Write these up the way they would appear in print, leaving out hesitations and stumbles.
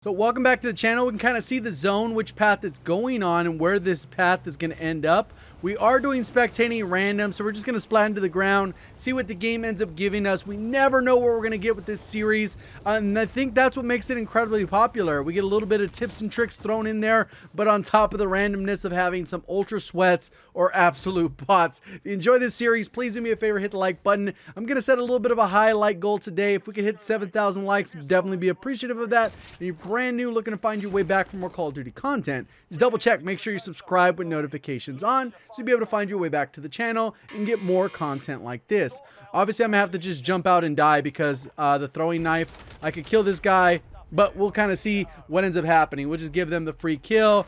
So welcome back to the channel. We can kind of see the zone, which path it's going on and where this path is going to end up. We are doing spectating randoms, so we're just going to splat into the ground, see what the game ends up giving us. We never know what we're going to get with this series, and I think that's what makes it incredibly popular. We get a little bit of tips and tricks thrown in there, but on top of the randomness of having some ultra sweats or absolute bots. If you enjoy this series, please do me a favor, hit the like button. I'm going to set a little bit of a high like goal today. If we could hit 7,000 likes, definitely be appreciative of that. If you're brand new, looking to find your way back for more Call of Duty content, just double check, make sure you subscribe with notifications on, so you'll be able to find your way back to the channel and get more content like this. Obviously, I'm gonna have to just jump out and die because the throwing knife, I could kill this guy, but we'll kind of see what ends up happening. We'll just give them the free kill,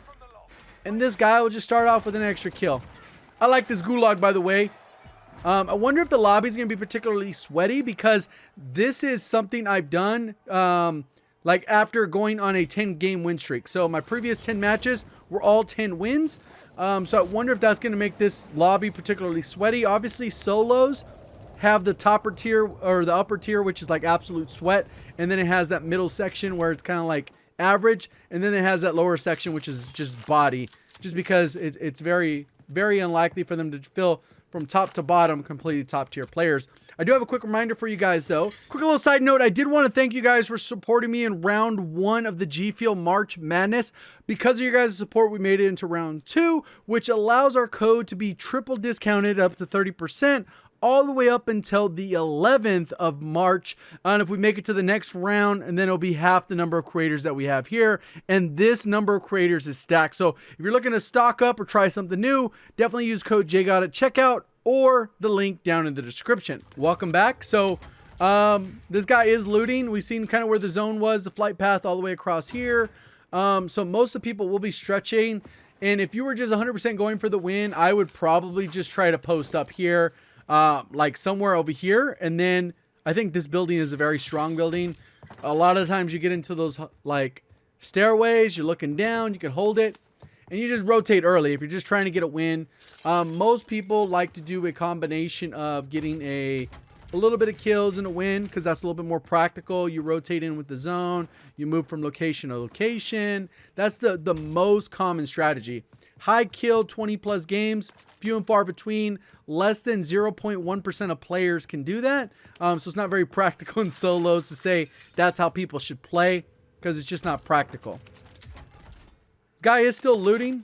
and this guy will just start off with an extra kill. I like this gulag, by the way. I wonder if the lobby is gonna be particularly sweaty because this is something I've done like after going on a 10-game win streak. So my previous 10 matches were all 10 wins. So I wonder if that's going to make this lobby particularly sweaty. Obviously, solos have the topper tier or the upper tier, which is like absolute sweat. And then it has that middle section where it's kind of like average. And then it has that lower section, which is just body. Just because it's very, very unlikely for them to fill from top to bottom completely top tier players. I do have a quick reminder for you guys though. Quick little side note, I did want to thank you guys for supporting me in round 1 of the Gfuel March Madness. Because of your guys' support, we made it into round 2, which allows our code to be triple discounted up to 30%. All the way up until the 11th of March. And if we make it to the next round, and then it'll be half the number of creators that we have here. And this number of creators is stacked. So if you're looking to stock up or try something new, definitely use code JGOD at checkout or the link down in the description. Welcome back. So this guy is looting. We've seen kind of where the zone was, the flight path all the way across here. So most of the people will be stretching. And if you were just 100% going for the win, I would probably just try to post up here. Like somewhere over here, and then I think this building is a very strong building. A lot of the times you get into those like stairways, you're looking down, you can hold it, and you just rotate early if you're just trying to get a win. Most people like to do a combination of getting a little bit of kills and a win because that's a little bit more practical. You rotate in with the zone, you move from location to location. That's the most common strategy. High kill, 20 plus games, few and far between. Less than 0.1% of players can do that. So it's not very practical in solos to say that's how people should play because it's just not practical. This guy is still looting.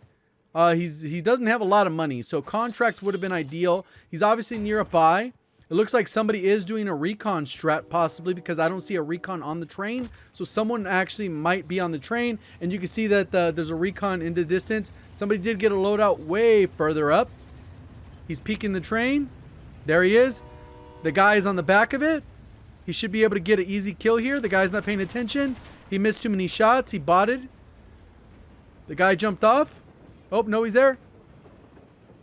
He doesn't have a lot of money, so contract would have been ideal. He's obviously near a buy. It looks like somebody is doing a recon strat possibly because I don't see a recon on the train. So someone actually might be on the train, and you can see that there's a recon in the distance. Somebody did get a loadout way further up. He's peeking the train. There he is. The guy is on the back of it. He should be able to get an easy kill here. The guy's not paying attention. He missed too many shots. He botted. The guy jumped off. Oh, no, he's there.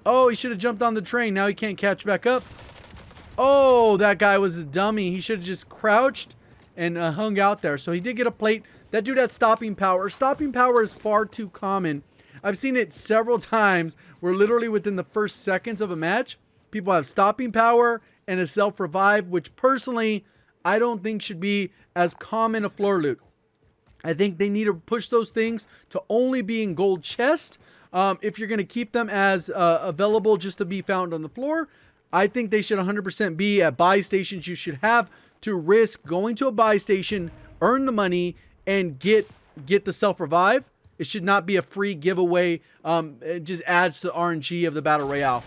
Oh, he should have jumped on the train. Now he can't catch back up. Oh, that guy was a dummy. He should have just crouched and hung out there. So he did get a plate. That dude had stopping power. Stopping power is far too common. I've seen it several times where literally within the first seconds of a match, people have stopping power and a self-revive, which personally, I don't think should be as common a floor loot. I think they need to push those things to only be in gold chest. If you're going to keep them as available just to be found on the floor, I think they should 100% be at buy stations. You should have to risk going to a buy station, earn the money, and get the self-revive. It should not be a free giveaway. It just adds to the RNG of the Battle Royale.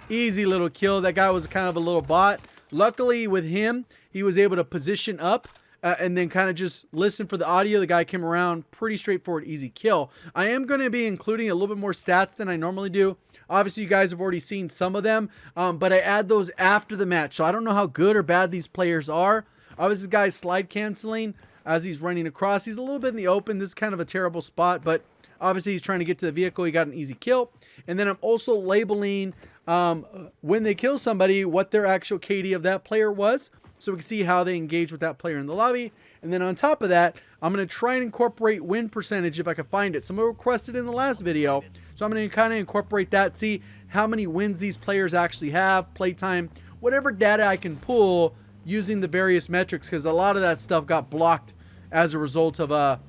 Easy little kill. That guy was kind of a little bot. Luckily with him, he was able to position up and then kind of just listen for the audio. The guy came around. Pretty straightforward, easy kill. I am going to be including a little bit more stats than I normally do. Obviously, you guys have already seen some of them, but I add those after the match. So I don't know how good or bad these players are. Obviously, this guy's slide canceling as he's running across. He's a little bit in the open. This is kind of a terrible spot, but obviously he's trying to get to the vehicle. He got an easy kill. And then I'm also labeling when they kill somebody what their actual KD of that player was, so we can see how they engage with that player in the lobby. And then on top of that, I'm going to try and incorporate win percentage if I can find it. Someone requested in the last video, so I'm going to kind of incorporate that, see how many wins these players actually have, playtime, whatever data I can pull using the various metrics, because a lot of that stuff got blocked as a result of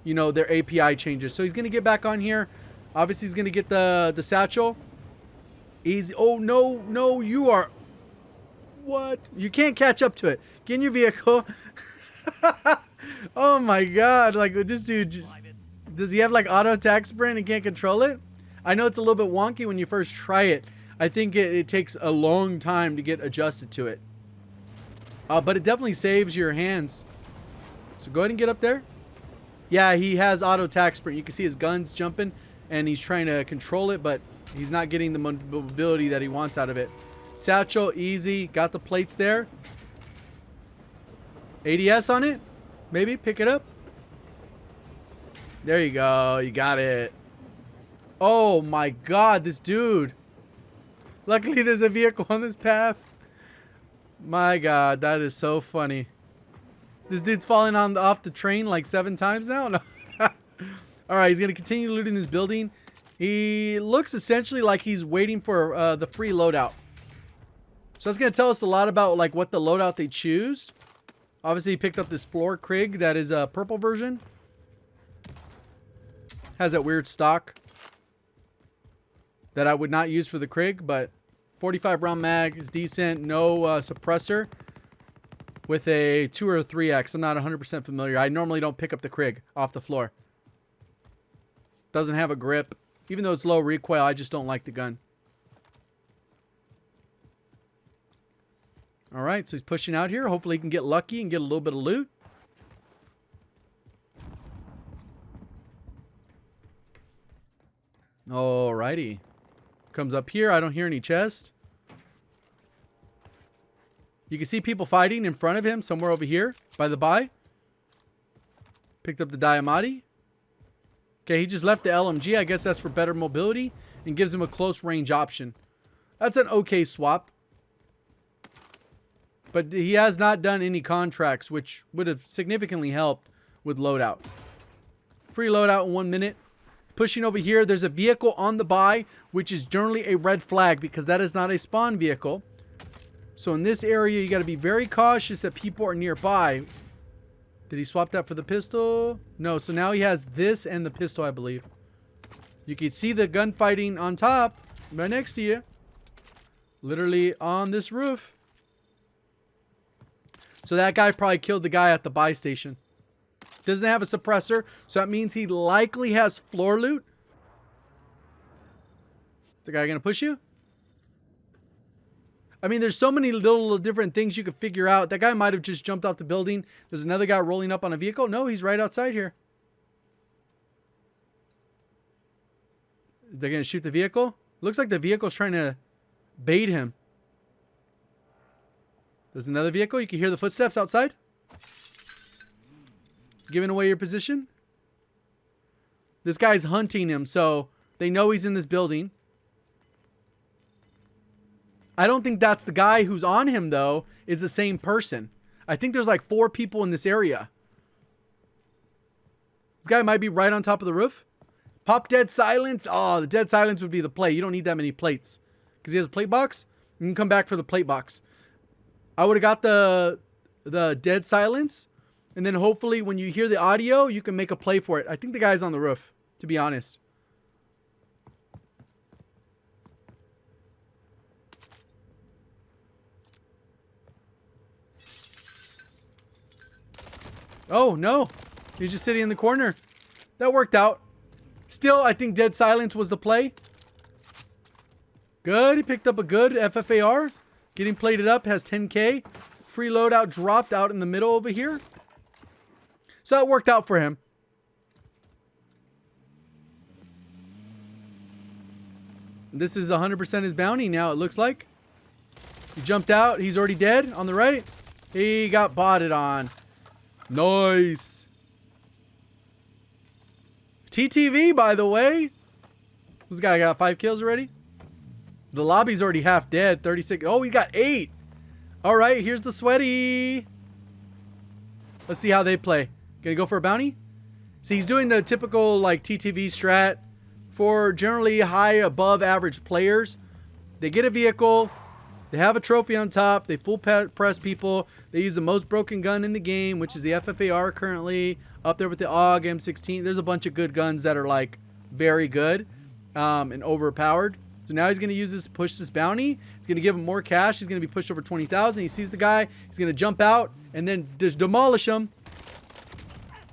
you know, their API changes. So he's going to get back on here. Obviously, he's going to get the satchel. Easy. Oh, no, no, you are... What? You can't catch up to it. Get in your vehicle. Oh, my God. Like, this dude... Does he have, like, auto attack sprint and can't control it? I know it's a little bit wonky when you first try it. I think it takes a long time to get adjusted to it. But it definitely saves your hands. So go ahead and get up there. Yeah, he has auto attack sprint. You can see his guns jumping, and he's trying to control it, but he's not getting the mobility that he wants out of it. Satchel, easy. Got the plates there. ADS on it. Maybe pick it up. There you go. You got it. Oh my God, this dude. Luckily there's a vehicle on this path. My God, that is so funny. This dude's falling off the train like 7 times now. No. Alright, he's going to continue looting this building. He looks essentially like he's waiting for the free loadout. So that's going to tell us a lot about like what the loadout they choose. Obviously he picked up this floor Krig that is a purple version. Has that weird stock that I would not use for the Krig, but 45 round mag is decent. No suppressor with a 2 or a 3X. I'm not 100% familiar. I normally don't pick up the Krig off the floor. Doesn't have a grip. Even though it's low recoil, I just don't like the gun. Alright, so he's pushing out here. Hopefully he can get lucky and get a little bit of loot. Alrighty. Comes up here. I don't hear any chest. You can see people fighting in front of him somewhere over here by the buy. Picked up the Diamati. Okay, he just left the LMG. I guess that's for better mobility and gives him a close range option. That's an okay swap. But he has not done any contracts, which would have significantly helped with loadout. Free loadout in 1 minute. Pushing over here, there's a vehicle on the buy, which is generally a red flag because that is not a spawn vehicle. So in this area, you got to be very cautious that people are nearby. Did he swap that for the pistol? No, so now he has this and the pistol, I believe. You can see the gunfighting on top, right next to you. Literally on this roof. So that guy probably killed the guy at the buy station. Doesn't have a suppressor, so that means he likely has floor loot. The guy gonna push you? I mean, there's so many little different things you could figure out. That guy might have just jumped off the building. There's another guy rolling up on a vehicle. No, he's right outside here. They're gonna shoot the vehicle. Looks like the vehicle's trying to bait him. There's another vehicle. You can hear the footsteps outside. Giving away your position. This guy's hunting him, so they know he's in this building. I don't think that's the guy who's on him, though, is the same person. I think there's like 4 people in this area. This guy might be right on top of the roof. Pop dead silence. Oh, the dead silence would be the play. You don't need that many plates. Because he has a plate box. You can come back for the plate box. I would have got the dead silence. And then hopefully when you hear the audio, you can make a play for it. I think the guy's on the roof, to be honest. Oh, no. He's just sitting in the corner. That worked out. Still, I think dead silence was the play. Good. He picked up a good FFAR. Getting plated up. Has 10K. Free loadout dropped out in the middle over here. So that worked out for him. This is 100% his bounty now, it looks like. He jumped out. He's already dead on the right. He got botted on. Nice. TTV, by the way. This guy got 5 kills already. The lobby's already half dead. 36. Oh, he got 8. All right, here's the sweaty. Let's see how they play. Gonna go for a bounty? So he's doing the typical like TTV strat for generally high above average players. They get a vehicle. They have a trophy on top. They full press people. They use the most broken gun in the game, which is the FFAR currently. Up there with the AUG, M16. There's a bunch of good guns that are like very good and overpowered. So now he's going to use this to push this bounty. It's going to give him more cash. He's going to be pushed over 20,000. He sees the guy. He's going to jump out and then just demolish him.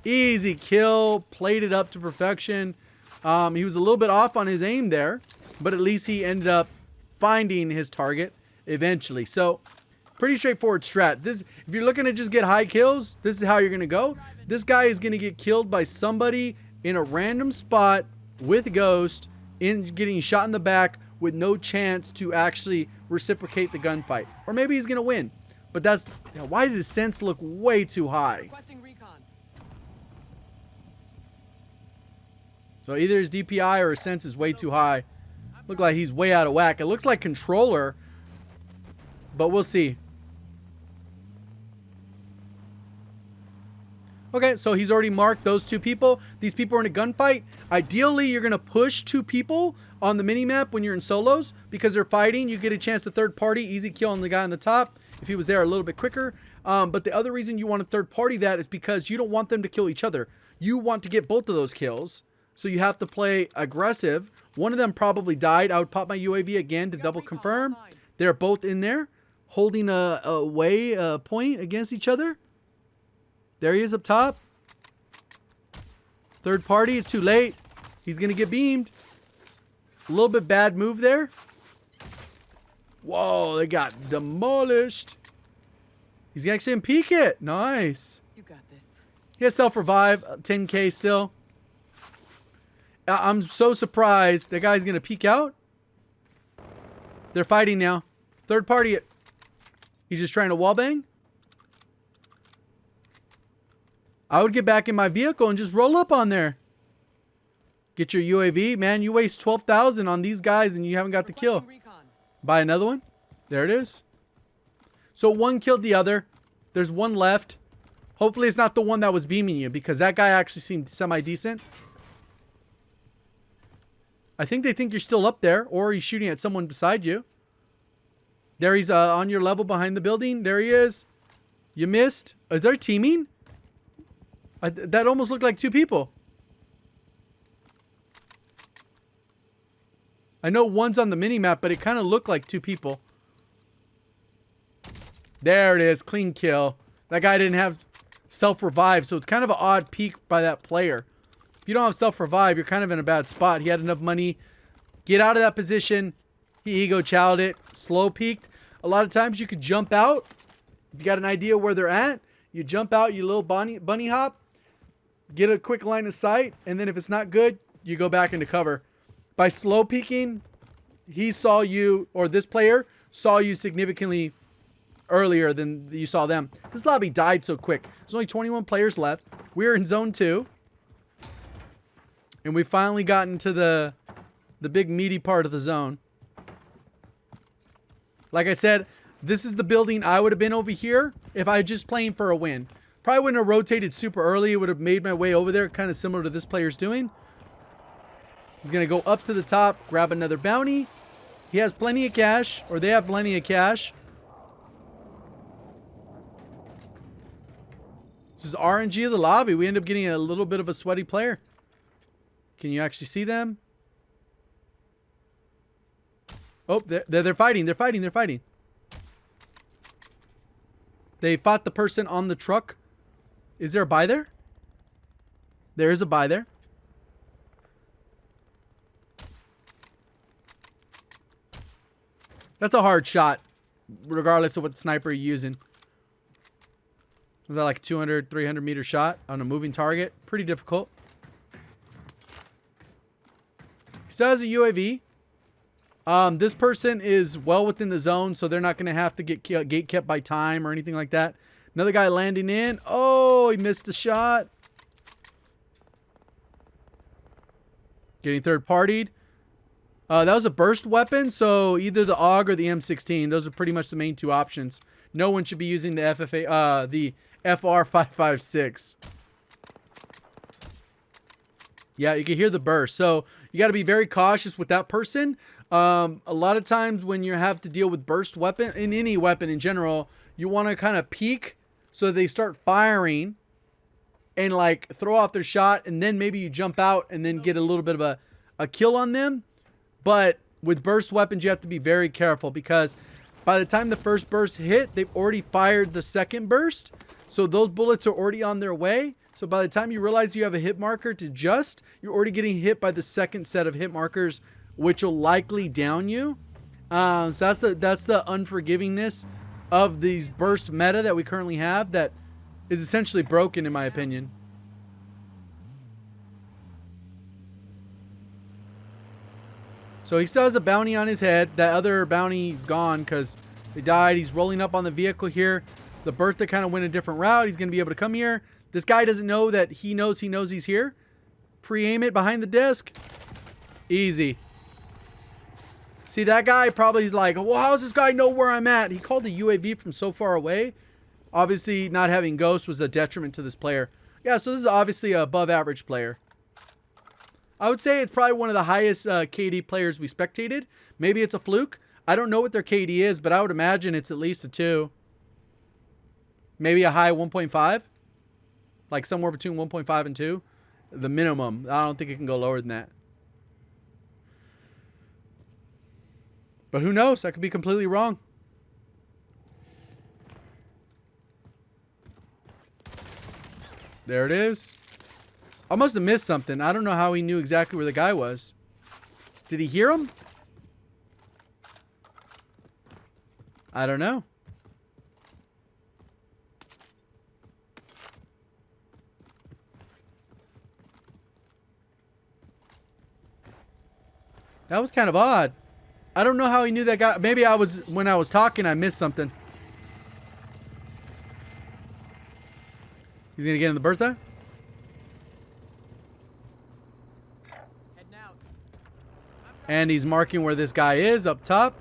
Easy kill. Played it up to perfection. He was a little bit off on his aim there, but at least he ended up finding his target eventually. So pretty straightforward strat. This, if you're looking to just get high kills, this is how you're going to go. This guy is going to get killed by somebody in a random spot with Ghost, in getting shot in the back with no chance to actually reciprocate the gunfight. Or maybe he's going to win. But that's, you know, why does his sense look way too high? So either his DPI or his sense is way too high. Look like he's way out of whack. It looks like controller, but we'll see. Okay, so he's already marked those two people. These people are in a gunfight. Ideally, you're going to push two people on the minimap when you're in solos because they're fighting. You get a chance to third party, easy kill on the guy on the top if he was there a little bit quicker. But the other reason you want to third party that is because you don't want them to kill each other. You want to get both of those kills. So you have to play aggressive. One of them probably died. I would pop my UAV again to double confirm. They're both in there holding a point against each other. There he is up top. Third party. It's too late. He's going to get beamed. A little bit bad move there. Whoa, they got demolished. He's actually in peek it. Nice. You got this. He has self-revive. 10K still. I'm so surprised that guy's going to peek out. They're fighting now. Third party it. He's just trying to wallbang. I would get back in my vehicle and just roll up on there. Get your UAV. Man, you waste 12,000 on these guys and you haven't got the kill. Buy another one. There it is. So one killed the other. There's one left. Hopefully it's not the one that was beaming you because that guy actually seemed semi-decent. I think they think you're still up there or he's shooting at someone beside you. There he's on your level behind the building. There he is. You missed. Is there teaming? That almost looked like two people. I know one's on the mini-map, but it kind of looked like two people. There it is. Clean kill. That guy didn't have self-revive, so it's kind of an odd peek by that player. If you don't have self-revive, you're kind of in a bad spot. He had enough money. Get out of that position. He ego-chowed it. Slow peeked. A lot of times you could jump out. If you got an idea where they're at, you jump out, you little bunny hop. Get a quick line of sight, and then if it's not good, you go back into cover. By slow peeking, he saw you, or this player saw you significantly earlier than you saw them. This lobby died so quick. There's only 21 players left. We're in zone 2. And we finally got into the big meaty part of the zone. Like I said, this is the building I would have been over here if I was just playing for a win. Probably wouldn't have rotated super early. It would have made my way over there, kind of similar to this player's doing. He's going to go up to the top, grab another bounty. He has plenty of cash, or they have plenty of cash. This is RNG of the lobby. We end up getting a little bit of a sweaty player. Can you actually see them? Oh, they're fighting. They're fighting. They're fighting. They fought the person on the truck. Is there a buy there? There is a buy there. That's a hard shot, regardless of what sniper you're using. Was that like a 200, 300 meter shot on a moving target? Pretty difficult. He still has a UAV. This person is well within the zone, so they're not going to have to get gate kept by time or anything like that. Another guy landing in. Oh, he missed the shot. Getting third partied. That was a burst weapon, so either the AUG or the M16. Those are pretty much the main two options. No one should be using the FR556. Yeah, you can hear the burst. So you got to be very cautious with that person. A lot of times when you have to deal with burst weapon, in any weapon in general, you want to kind of peek so they start firing and like throw off their shot, and then maybe you jump out and then get a little bit of a kill on them. But with burst weapons, you have to be very careful, because by the time the first burst hit, they've already fired the second burst. So those bullets are already on their way. So by the time you realize you have a hit marker to just, you're already getting hit by the second set of hit markers, which will likely down you. So that's the unforgivingness of these burst meta that we currently have that is essentially broken, in my opinion. So he still has a bounty on his head. That other bounty's gone because they died. He's rolling up on the vehicle here. The Bertha kind of went a different route. He's going to be able to come here. This guy doesn't know that he knows he's here. Pre-aim it behind the desk. Easy. See, that guy probably is like, well, how does this guy know where I'm at? He called a UAV from so far away. Obviously, not having Ghost was a detriment to this player. Yeah, so this is obviously an above average player. I would say it's probably one of the highest KD players we spectated. Maybe it's a fluke. I don't know what their KD is, but I would imagine it's at least a 2. Maybe a high 1.5. Like somewhere between 1.5 and 2. The minimum. I don't think it can go lower than that. But who knows? I could be completely wrong. There it is. I must have missed something. I don't know how he knew exactly where the guy was. Did he hear him? I don't know. That was kind of odd. I don't know how he knew that guy. Maybe when I was talking, I missed something. He's going to get in the Bertha? And he's marking where this guy is up top.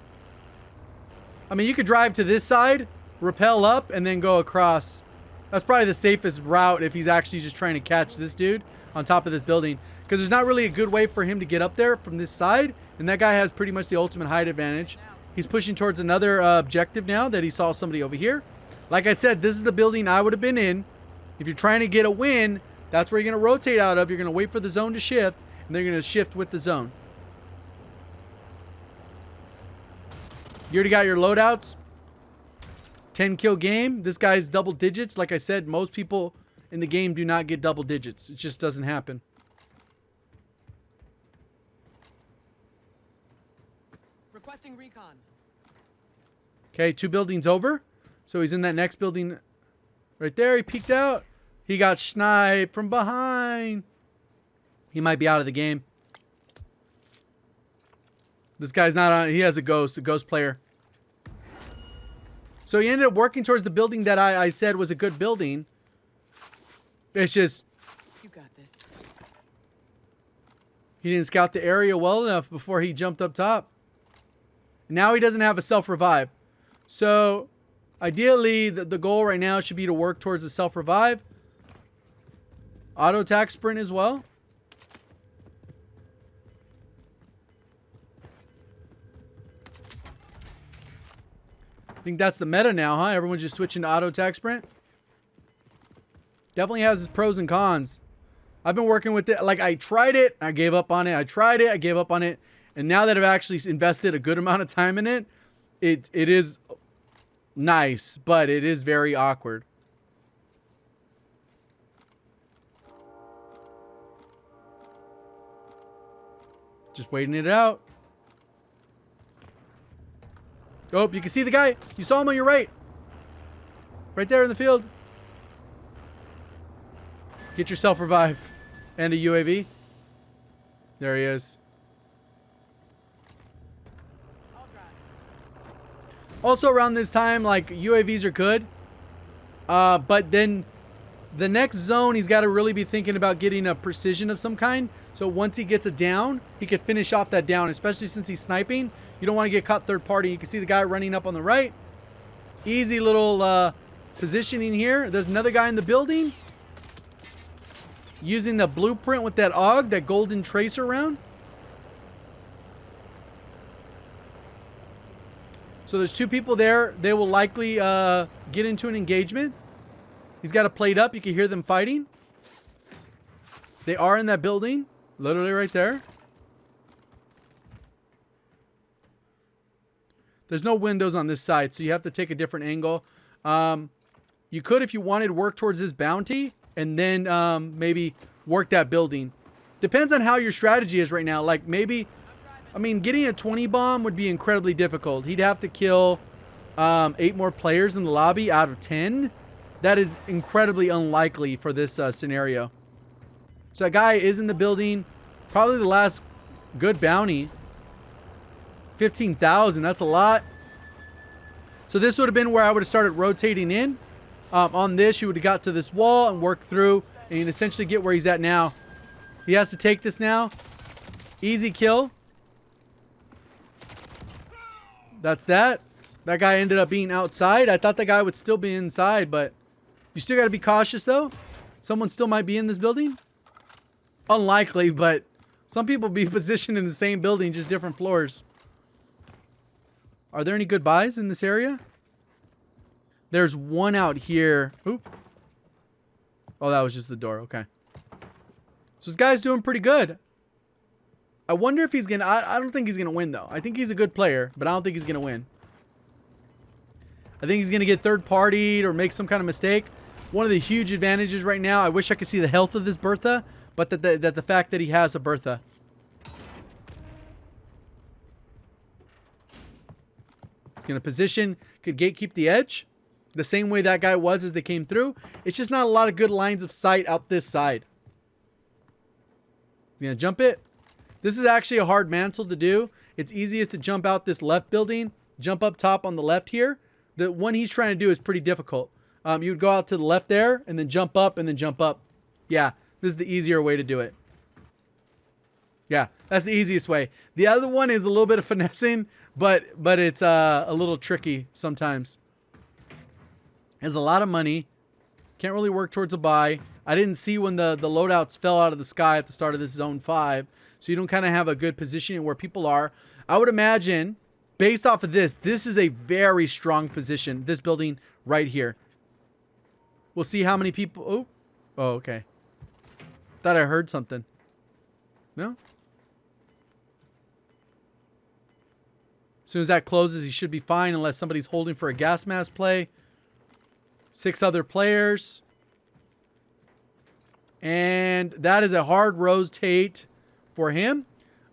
I mean, you could drive to this side, rappel up, and then go across. That's probably the safest route if he's actually just trying to catch this dude on top of this building. Because there's not really a good way for him to get up there from this side. And that guy has pretty much the ultimate height advantage. He's pushing towards another objective now that he saw somebody over here. Like I said, this is the building I would have been in. If you're trying to get a win, that's where you're going to rotate out of. You're going to wait for the zone to shift, and they're going to shift with the zone. You already got your loadouts. 10 kill game. This guy's double digits. Like I said, most people in the game do not get double digits. It just doesn't happen. Requesting recon. Okay, 2 buildings over. So he's in that next building right there. He peeked out. He got sniped from behind. He might be out of the game. This guy's not on. He has a ghost player. So he ended up working towards the building that I said was a good building. It's just, You got this. he didn't scout the area well enough before he jumped up top. Now he doesn't have a self-revive. So ideally, the goal right now should be to work towards a self-revive. Auto attack sprint as well. I think that's the meta now, huh? Everyone's just switching to auto attack sprint. Definitely has its pros and cons. I've been working with it. Like, I tried it. I gave up on it. I tried it. I gave up on it. And now that I've actually invested a good amount of time in it, it is nice, but it is very awkward. Just waiting it out. Oh, you can see the guy. You saw him on your right. Right there in the field. Get yourself revive. And a UAV. There he is. Also around this time, like, UAVs are good. But then the next zone, he's got to really be thinking about getting a precision of some kind. So once he gets a down, he could finish off that down, especially since he's sniping. You don't want to get caught third party. You can see the guy running up on the right. Easy little positioning here. There's another guy in the building. using the blueprint with that AUG, that golden tracer round. So there's 2 people there. They will likely get into an engagement. He's got a plate up. You can hear them fighting. They are in that building. Literally right there. There's no windows on this side, so you have to take a different angle. You could, if you wanted, work towards this bounty and then maybe work that building. Depends on how your strategy is right now. Like maybe, I mean, getting a 20 bomb would be incredibly difficult. He'd have to kill 8 more players in the lobby out of 10. That is incredibly unlikely for this scenario. So that guy is in the building. Probably the last good bounty. 15,000. That's a lot. So this would have been where I would have started rotating in. On this, you would have got to this wall and worked through and essentially get where he's at now. He has to take this now. Easy kill. That's that. That guy ended up being outside. I thought that guy would still be inside, but you still got to be cautious though. Someone still might be in this building. Unlikely, but some people be positioned in the same building, just different floors. Are there any good buys in this area? There's one out here. Oop. Oh, that was just the door. Okay. So this guy's doing pretty good. I wonder if he's going to... I don't think he's going to win, though. I think he's a good player, but I don't think he's going to win. I think he's going to get third-partied or make some kind of mistake. One of the huge advantages right now, I wish I could see the health of this Bertha, but that the fact that he has a Bertha. It's going to position, could gatekeep the edge. The same way that guy was as they came through. It's just not a lot of good lines of sight out this side. He's going to jump it. This is actually a hard mantle to do. It's easiest to jump out this left building. Jump up top on the left here. The one he's trying to do is pretty difficult. You would go out to the left there and then jump up and then jump up. Yeah, this is the easier way to do it. Yeah, that's the easiest way. The other one is a little bit of finessing, but it's a little tricky sometimes. Has a lot of money. Can't really work towards a buy. I didn't see when the loadouts fell out of the sky at the start of this zone 5. So you don't kind of have a good positioning where people are. I would imagine, based off of this is a very strong position. This building right here. We'll see how many people... Oh, okay. Thought I heard something. No? As soon as that closes, he should be fine unless somebody's holding for a gas mask play. 6 other players. And that is a hard rotate for him.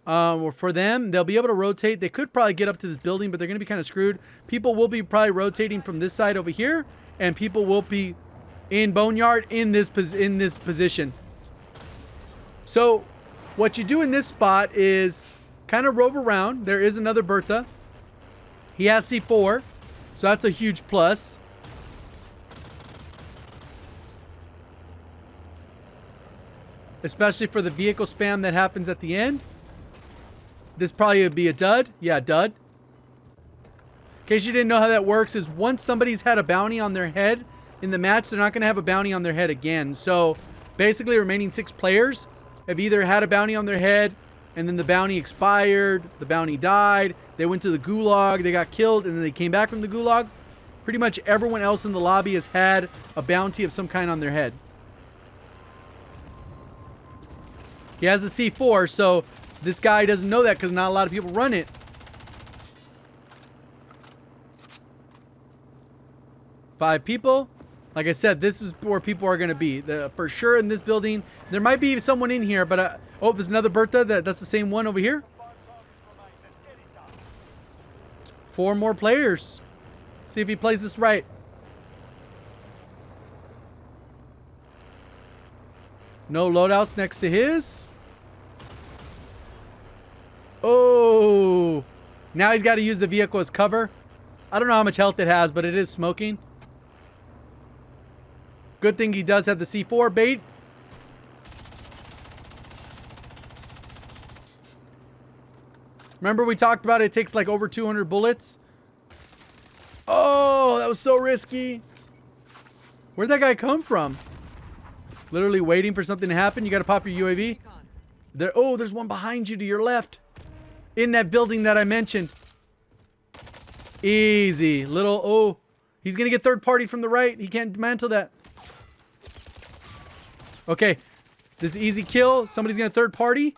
Or for them. They'll be able to rotate. They could probably get up to this building, but they're going to be kind of screwed. People will be probably rotating from this side over here. And people will be in Boneyard in this position. So what you do in this spot is kind of rove around. There is another Bertha. He has C4. So that's a huge plus. Especially for the vehicle spam that happens at the end. This probably would be a dud. Yeah, dud. In case you didn't know how that works, is once somebody's had a bounty on their head in the match, they're not going to have a bounty on their head again. So basically, remaining 6 players have either had a bounty on their head, and then the bounty expired, the bounty died, they went to the gulag, they got killed, and then they came back from the gulag. Pretty much everyone else in the lobby has had a bounty of some kind on their head. He has a C4, so this guy doesn't know that because not a lot of people run it. Five people. Like I said, this is where people are going to be. For sure in this building. There might be someone in here, but... oh, there's another Bertha. That's the same one over here. 4 more players. See if he plays this right. No loadouts next to his. Oh. Now he's got to use the vehicle as cover. I don't know how much health it has, but it is smoking. Good thing he does have the C4 bait. Remember we talked about it takes like over 200 bullets? Oh, that was so risky. Where'd that guy come from? Literally waiting for something to happen. You got to pop your UAV. Recon. There. Oh, there's one behind you to your left. In that building that I mentioned. Easy. Little. Oh, he's going to get third party from the right. He can't mantle that. Okay. This is easy kill. Somebody's going to third party.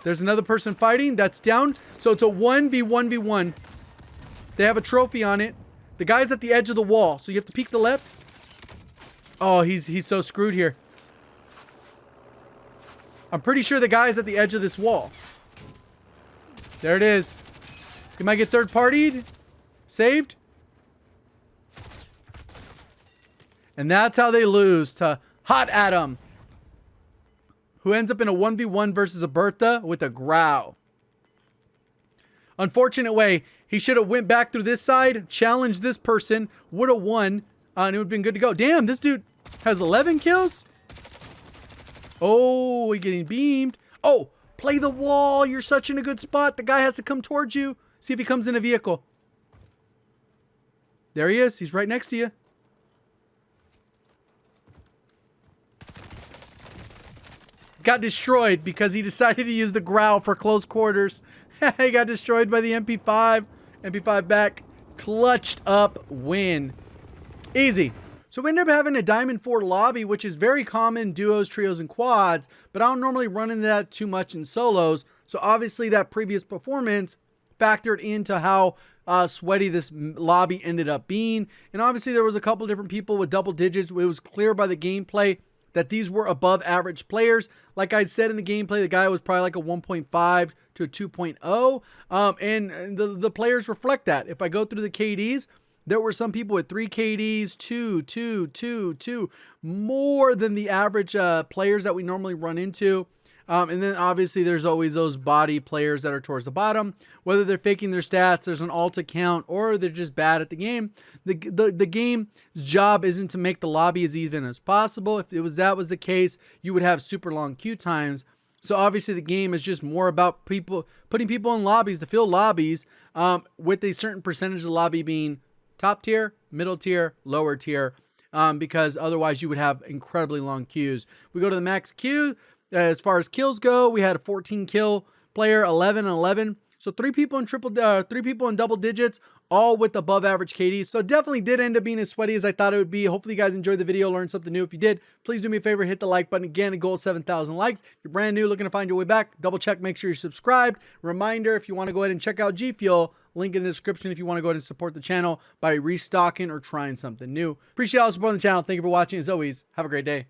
There's another person fighting. That's down. So it's a 1v1v1. They have a trophy on it. The guy's at the edge of the wall. So you have to peek the left. Oh, he's so screwed here. I'm pretty sure the guy's at the edge of this wall. There it is. He might get third partied. Saved. And that's how they lose to Hot Adam, who ends up in a 1v1 versus a Bertha with a growl. Unfortunate way. He should have went back through this side, challenged this person, would have won, and it would have been good to go. Damn, this dude has 11 kills. Oh, he's getting beamed. Oh, play the wall. You're such in a good spot. The guy has to come towards you. See if he comes in a vehicle. There he is. He's right next to you. Got destroyed because he decided to use the growl for close quarters. He got destroyed by the MP5. MP5 back. Clutched up win. Easy. So we ended up having a Diamond 4 lobby, which is very common in duos, trios, and quads, but I don't normally run into that too much in solos. So obviously that previous performance factored into how sweaty this lobby ended up being. And obviously there was a couple different people with double digits. It was clear by the gameplay that these were above average players. Like I said in the gameplay, the guy was probably like a 1.5 to a 2.0. And the players reflect that. If I go through the KDs, there were some people with 3 KDs, 2, more than the average players that we normally run into. And then obviously there's always those body players that are towards the bottom. Whether they're faking their stats, there's an alt account, or they're just bad at the game. The game's job isn't to make the lobby as even as possible. If that was the case, you would have super long queue times. So obviously the game is just more about putting people in lobbies to fill lobbies, with a certain percentage of the lobby being top tier, middle tier, lower tier, because otherwise you would have incredibly long queues. We go to the max queue. As far as kills go, we had a 14 kill player, 11 and 11. So 3 people in double digits, all with above average KDs. So it definitely did end up being as sweaty as I thought it would be. Hopefully you guys enjoyed the video, learned something new. If you did, please do me a favor, hit the like button. Again, a goal of 7,000 likes. If you're brand new, looking to find your way back, double check, make sure you're subscribed. Reminder, if you want to go ahead and check out Gfuel, link in the description if you want to go ahead and support the channel by restocking or trying something new. Appreciate all the support on the channel. Thank you for watching. As always, have a great day.